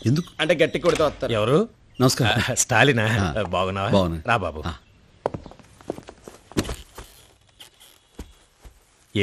ఎందుకు అంటే గట్టి కొడితే వస్తారు. ఎవరు? నమస్కారం. స్టాలినా? బాగున్నావా? బాగున్నా. రా బాబు.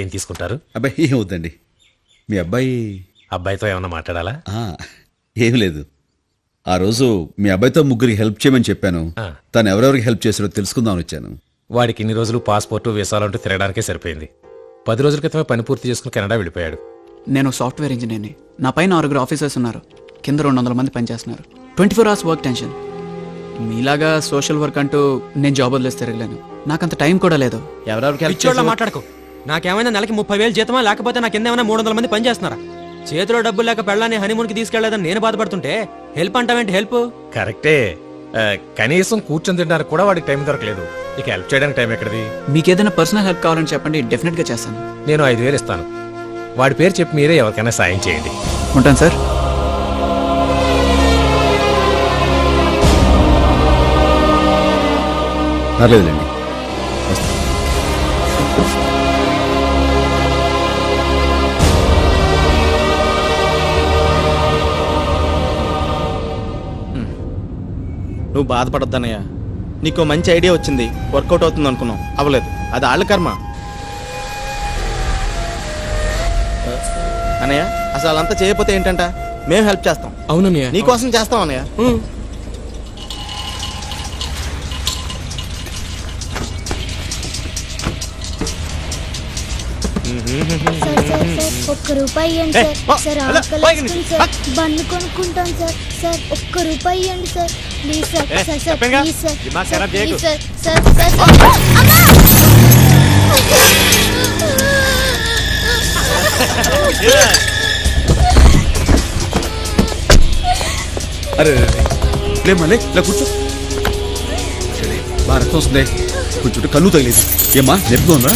ఏం తీసుకుంటారు? అబ్బాయి ఏం వద్దండి. మీ అబ్బాయి అబ్బాయితో ఏమన్నా మాట్లాడాలా? ఏం లేదు. ఆ రోజు మీ అబ్బాయితో ముగ్గురికి హెల్ప్ చేయమని చెప్పాను. తను ఎవరెవరికి హెల్ప్ చేసాడో తెలుసుకుందామని వచ్చాను. వాడికి ఇన్ని రోజులు పాస్పోర్టు వీసాలంటూ తిరగడానికే సరిపోయింది. 10 రోజుల క్రితమే పని పూర్తి చేసుకుని కెనడా వెళ్ళిపోయాడు. నేను సాఫ్ట్వేర్ ఇంజనీర్ని. నా పైన 6 ఆఫీసర్స్ ఉన్నారు. కింద 200 మంది పనిచేస్తున్నారు. 24 hours వర్క్ టెన్షన్. మీలాగా సోషల్ వర్క్ అంటూ నేను జాబ్ వదిలేసి తిరగలేను. నాకంత టైం కూడా లేదు. ఎవరెవరికి హెల్ప్ పిచ్చోళ్ళ మాట్లాడుకో. నాకేమైనా నెలకి 30,000 జీతమా, లేకపోతే నాకు కింద ఏమైనా 300 మంది పని చేస్తున్నారా? చేతిలో డబ్బులు లేక పెళ్ళాన్ని హనీమూన్కి తీసుకెళ్లేదని నేను బాధపడుతుంటే హెల్ప్ అంటావేంటి? హెల్ప్ కరెక్టే. కనీసం కూర్చొని తినడానికి కూడా వాడికి టైం దొరకలేదు. ఇక హెల్ప్ చేయడానికి టైం ఎక్కడిది? మీకేదైనా పర్సనల్ హెల్ప్ కావాలని చెప్పండి, డెఫినెట్గా చేస్తాను. నేను 5,000 ఇస్తాను. వాడి పేరు చెప్పి మీరే ఎవరికైనా సాయం చేయండి. ఉంటాను సార్. పర్లేదులేండి. నువ్వు బాధపడొద్దన్నయ్య. నీకు మంచి ఐడియా వచ్చింది, వర్కౌట్ అవుతుంది అనుకున్నావు, అవ్వలేదు. అది వాళ్ళ కర్మ. అన్నయ్య అసలు అంతా చేయకపోతే ఏంటంట, మేము హెల్ప్ చేస్తాం. అవునన్నయ్య, నీకోసం చేస్తాం అన్నయ్య. ₹1 ఇవ్వండి సార్. సార్ ఆకలి సార్, బన్ను కొనుక్కుంటాం సార్. సార్ ₹1 ఇవ్వండి sir, please sir. Sir sir please sir. Please sir. Sir sir అరే మళ్ళీ ఇలా కూర్చో. బాగా రక్తం వస్తుంది. కొంచెం కన్ను తగిలేదు. ఏమ్మా నొప్పిగా ఉందా?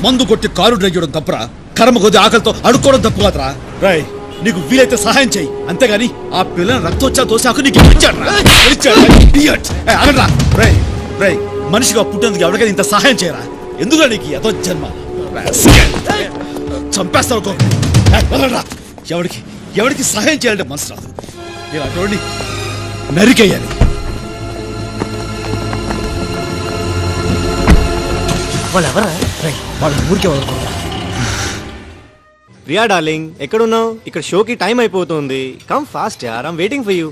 మందు కొట్టి కారు డ్రైవ్ చేయడం తప్పురా? కర్మ కొద్ది ఆకలితో అడుక్కోవడం తప్పు కాదురా. రాయ్ నీకు వీలైతే సహాయం చెయ్యి, అంతేగాని ఆ పిల్లని రక్తోచ్చా తోసాకు నీకు మనిషిగా పుట్టేందుకు ఎవరికైనా ఇంత సహాయం చేయరా? ఎందుకు నీకు ఏదో జన్మ? చంపేస్తావు. ఎవరికి ఎవరికి సహాయం చేయాలంటే మనసు రాదు. ఇలాంటి నరికేయాలి. ప్రియా డార్లింగ్, ఎక్కడున్నావు? ఇక్కడ షోకి టైం అయిపోతుంది. కమ్ ఫాస్ట్ యార్, I'm waiting for you.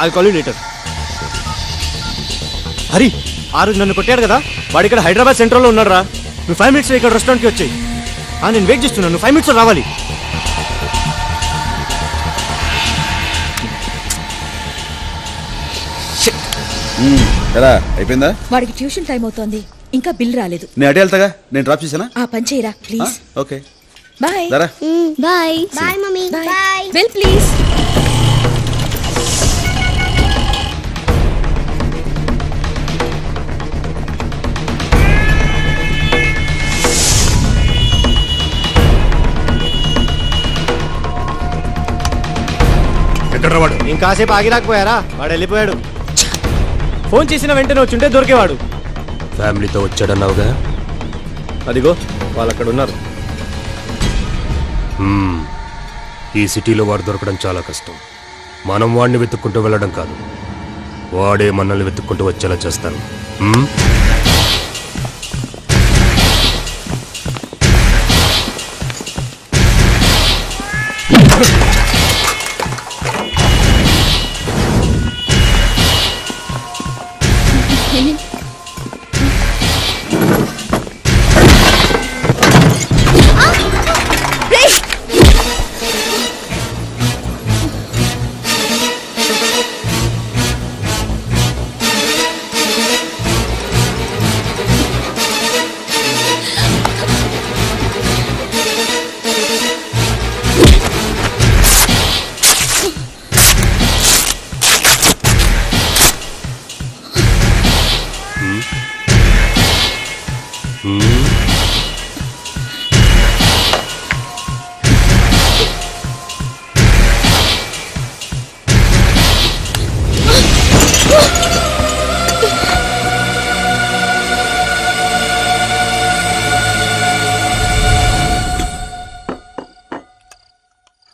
I'll call you later. Hari, ఆ రోజు నన్ను కొట్టాడు కదా, వాడు ఇక్కడ హైదరాబాద్ సెంట్రల్లో ఉన్నాడు రా. నువ్వు 5 minutes ఇక్కడ రెస్టారెంట్కి వచ్చాయి. నేను వెయిట్ చేస్తున్నాను, నువ్వు 5 minutes రావాలి. ఎలా అయిపోయిందా? వాడికి ట్యూషన్ టైం అవుతోంది, ఇంకా బిల్ రాలేదు. నేను అటే వెళ్తాగా, నేను డ్రాప్ చేసానా? ఆ పని చేయరా please. Okay bye. Bye bye mummy. Bye. Bill please. ఎక్కడ వాడు? ఇంకాసేపు ఆగి రాకపోయారా? వాడు వెళ్ళిపోయాడు. ఫోన్ చేసిన వెంటనే వచ్చుంటే దొరికేవాడు. ఫ్యామిలీతో వచ్చాడన్నావుగా? అదిగో వాళ్ళు అక్కడ ఉన్నారు. ఈ సిటీలో వాడు దొరకడం చాలా కష్టం. మనం వాడిని వెతుక్కుంటూ వెళ్ళడం కాదు, వాడే మనల్ని వెతుక్కుంటూ వచ్చేలా చేస్తాను.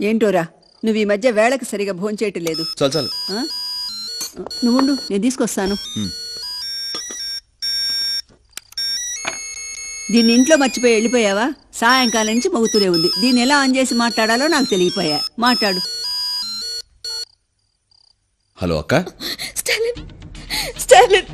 ఏంటోరా నువ్వు ఈ మధ్య వేళకి సరిగా భోంచేయటం లేదు. చాలు చాలు. నువ్వుండు, నేను తీసుకొస్తాను. దీన్ని ఇంట్లో మర్చిపోయి వెళ్ళిపోయావా? సాయంకాలం నుంచి మగుతూనే ఉంది. దీన్ని ఎలా ఆన్ చేసి మాట్లాడాలో నాకు తెలియపోయా. మాట్లాడు. హలో అక్క. Stalin Stalin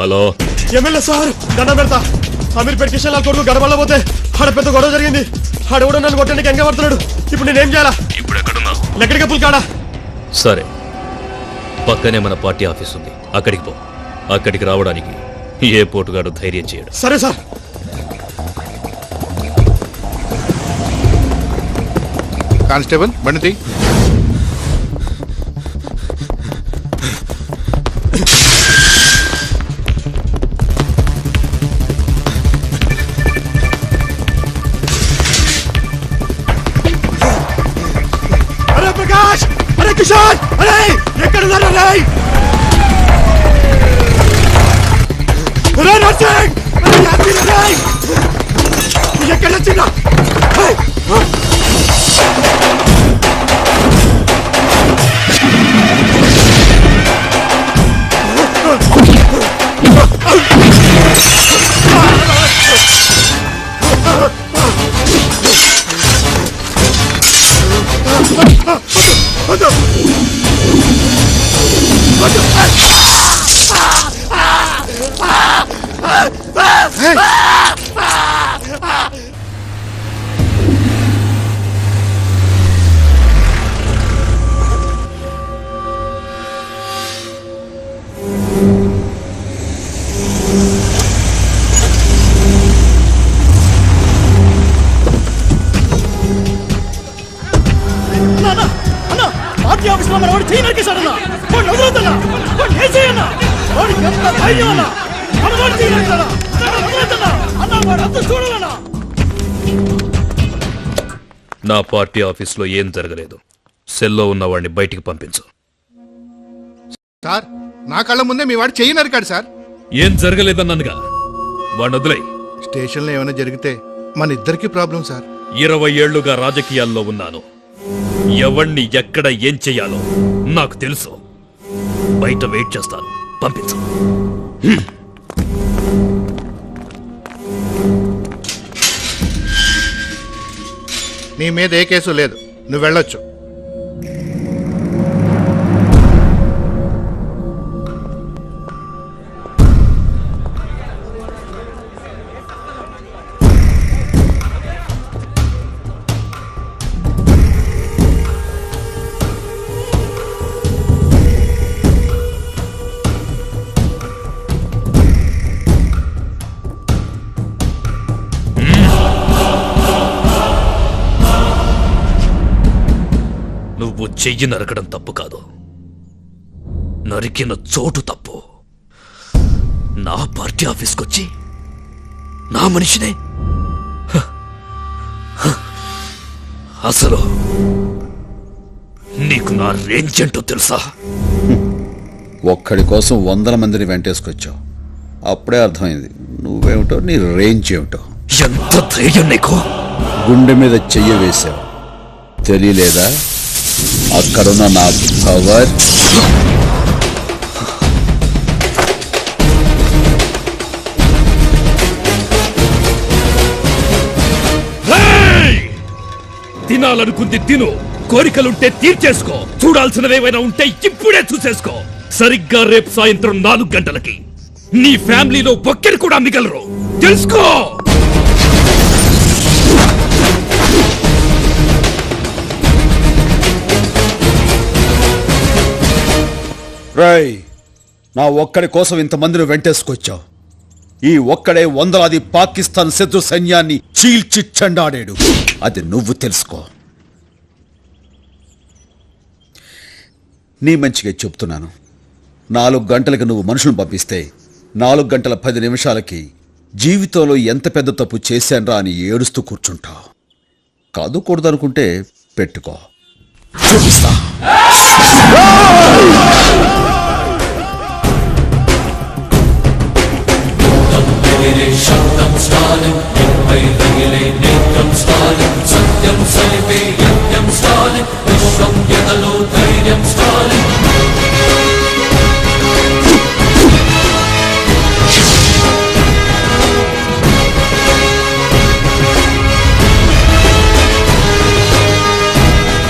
hello MLA sir, దండం పెడతా. అమీర్ పెట్టి కొడుకు గడబడలేకపోతే ఆడ పెద్ద గొడవ జరిగింది. ఆడ కూడా నన్ను కొట్టడానికి ఎంగ పడుతున్నాడు. ఇప్పుడు నేనేం చేయాలా? ఇప్పుడు ఎక్కడున్నావు? లెక్కడికి పుల్కాడా. సరే, పక్కనే మన పార్టీ ఆఫీస్ ఉంది, అక్కడికి పో. అక్కడికి రావడానికి ఏ పోటుగాడు ధైర్యం చేయడు. సరే సార్. కానిస్టేబుల్ బండి. అరే ప్రకాష్, అరే కిషోర్, అరే ఎక్కడున్నారా? నర్సింగ్, ఎక్కడ వచ్చిందా? నా పార్టీ ఆఫీస్లో ఏం జరగలేదు. సెల్లో ఉన్న వాడిని బయటికి పంపించు. సార్, నా కళ్ళ ముందే మీ వాడు చెయ్యి నరికాడు సార్. ఏం జరగలేదన్నానుగా, వాడిని వదిలేయ్. స్టేషన్లో ఏమైనా జరిగితే మన ఇద్దరికి ప్రాబ్లం సార్. 20 ఏళ్లుగా రాజకీయాల్లో ఉన్నాను. ఎవణ్ణి ఎక్కడ ఏం చెయ్యాలో నాకు తెలుసు. బయట వెయిట్ చేస్తాను, పంపించు. నీ మీద ఏ కేసు లేదు, నువ్వు వెళ్ళొచ్చు. నువ్వు చెయ్యి నరకడం తప్పు కాదు, నరికిన చోటు తప్పు. నా పార్టీ ఆఫీస్కి వచ్చి నా మనిషినే హ, హ. అసలు నీకు నా రేంజ్ ఏంటో తెలుసా? ఒక్కడి కోసం 100 మందిని వెంటేసుకొచ్చావు. అప్పుడే అర్థమైంది నువ్వేమిటో, నీ రేంజ్ ఏమిటో. ఎంత ధైర్యం నీకు? గుండె మీద చెయ్యి వేశావు, తెలియలేదా? అక్కడున్న నా పవర్. హేయ్! తినాలనుకుంది తిను, కోరికలుంటే తీర్చేసుకో, చూడాల్సినవేమైనా ఉంటే ఇప్పుడే చూసేసుకో. సరిగ్గా రేపు సాయంత్రం 4 గంటలకి నీ ఫ్యామిలీలో ఒక్కరు కూడా మిగలరు, తెలుసుకో. రేయ్, నా ఒక్కడి కోసం ఇంతమందిని వెంటేసుకొచ్చావు. ఈ ఒక్కడే వందలాది పాకిస్తాన్ శత్రు సైన్యాన్ని చీల్చి చెండాడాడు. అది నువ్వు తెలుసుకో. నీ మంచిగా చెప్తున్నాను. 4 గంటలకు నువ్వు మనుషులను పంపిస్తే 4 గంటల 10 నిమిషాలకి జీవితంలో ఎంత పెద్ద తప్పు చేశాన్రా అని ఏడుస్తూ కూర్చుంటావు. కాదు కూడదనుకుంటే పెట్టుకో, చూపిస్తా. శబ్దం స్టాలిన్,